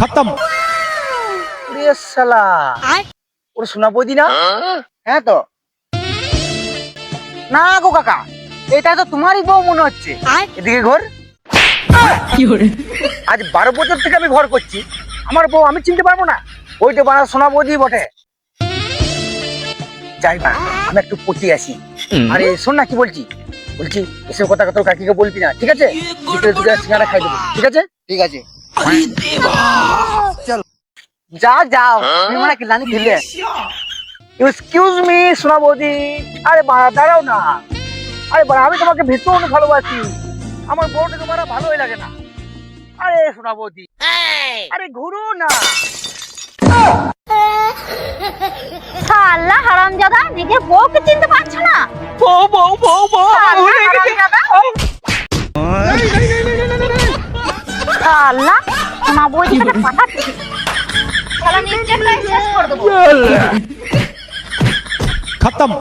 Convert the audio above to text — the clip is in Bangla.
खत्म। ওরে শালা, ওরে সোনা বৌদি না? হ্যাঁ তো। না গো কাকা, এটা তো তোমারই বউ মনে হচ্ছে। এদিকে ঘর। আজ 12 বছর থেকে আমি ঘর করছি, আমার বউ আমি চিনতে পারবো না? ওইটা বানা সোনা বৌদি বটে। যাই বা, আমি একটু পটি আসি। আরে শোন না কি বলছি, এসব কথা তোর কাকিকে বলবি না, ঠিক আছে? বিকেলে দুটো সিঙ্গারা খাই দেবো, ঠিক আছে? ঠিক আছে। চল যা যাও, তুমি মানে কি লানি খেলে। এক্সকিউজ মি সোনা বৌদি। আরে বাড়া দাঁড়াও না। আরে বাড়া, আমি তোমাকে ভীষণ ভালোবাসি, আমার বউটা তোমার ভালোই লাগে না। আরে সোনা বৌদি, আরে ঘুরো না। শালা হারামজাদা, নিজের বউকে চিনতে পারছো না? বউ বউ বউ বউ শালা হারামজাদা। শালা সোনা বৌদিকে পাঠাচ্ছি, শালা নিজেরটাই শেষ করে দেবো। खत्म।